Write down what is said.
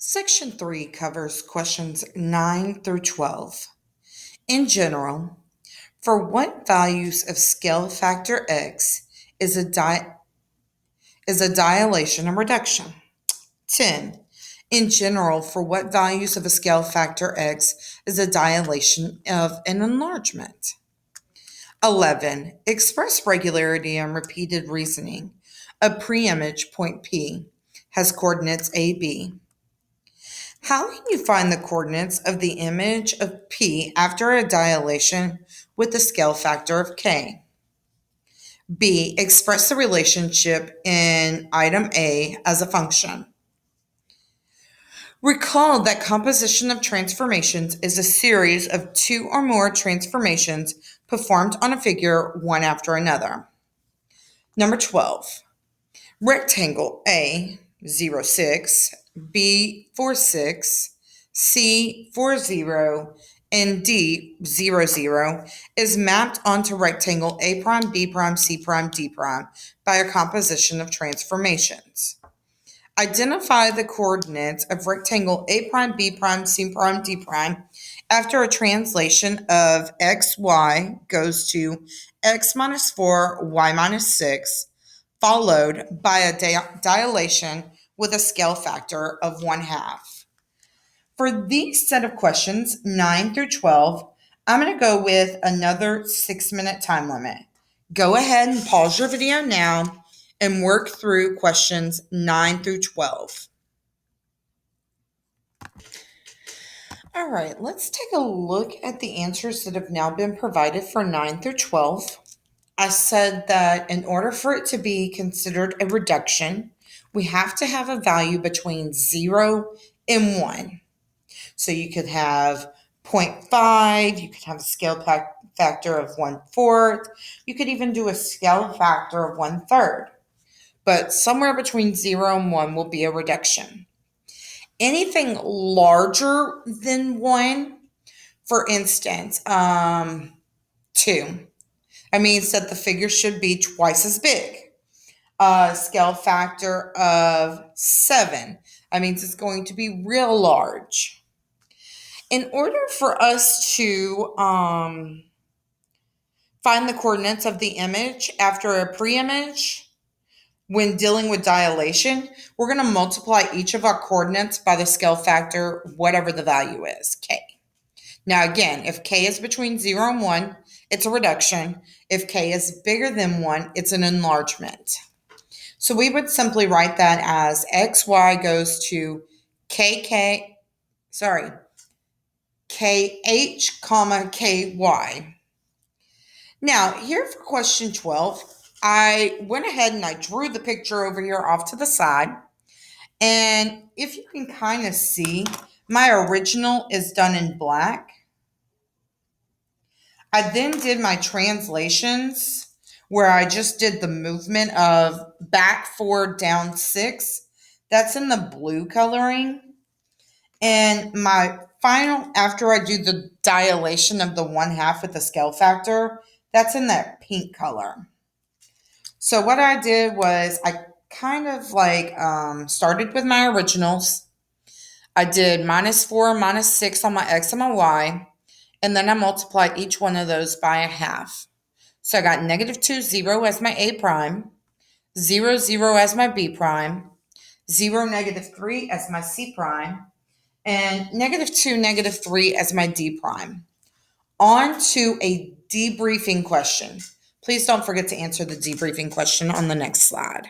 Section 3 covers questions 9 through 12. In general, for what values of scale factor x is a dilation and reduction? 10. In general, for what values of a scale factor x is a dilation of an enlargement? 11. Express regularity and repeated reasoning. A preimage point P has coordinates a, b. How can you find the coordinates of the image of P after a dilation with the scale factor of K? B. Express the relationship in item A as a function. Recall that composition of transformations is a series of two or more transformations performed on a figure one after another. Number 12. Rectangle A, 0, 6, B, 4, 6, C, 4, 0, and D, 0, 0 is mapped onto rectangle A prime, B prime, C prime, D prime by a composition of transformations. Identify the coordinates of rectangle A prime, B prime, C prime, D prime after a translation of x, y goes to x minus 4, y minus 6, followed by a dilation with a scale factor of 1/2. For these set of questions, 9 through 12, I'm going to go with another 6-minute time limit. Go ahead and pause your video now and work through questions 9 through 12. All right, let's take a look at the answers that have now been provided for 9 through 12. I said that in order for it to be considered a reduction, we have to have a value between 0 and 1. So you could have 0.5, you could have a scale factor of 1/4, you could even do a scale factor of 1/3. But somewhere between 0 and 1 will be a reduction. Anything larger than 1, for instance, 2. That means that the figure should be twice as big. Scale factor of 7. That means it's going to be real large. In order for us to find the coordinates of the image after a preimage, when dealing with dilation, we're going to multiply each of our coordinates by the scale factor, whatever the value is, k. Now again, if k is between 0 and 1, it's a reduction. If k is bigger than 1, it's an enlargement. So we would simply write that as xy goes to kh, comma, ky. Now, here for question 12, I went ahead and I drew the picture over here off to the side. And if you can kind of see, my original is done in black. I then did my translations where I just did the movement of back 4, down 6. That's in the blue coloring. And my final, after I do the dilation of the 1/2 with the scale factor, that's in that pink color. So what I did was I kind of like started with my originals. I did -4, -6 on my x and my y. And then I multiplied each one of those by 1/2. So I got -2, 0 as my a prime, 0, 0 as my b prime, 0, -3 as my c prime, and -2, -3 as my d prime. On to a debriefing question. Please don't forget to answer the debriefing question on the next slide.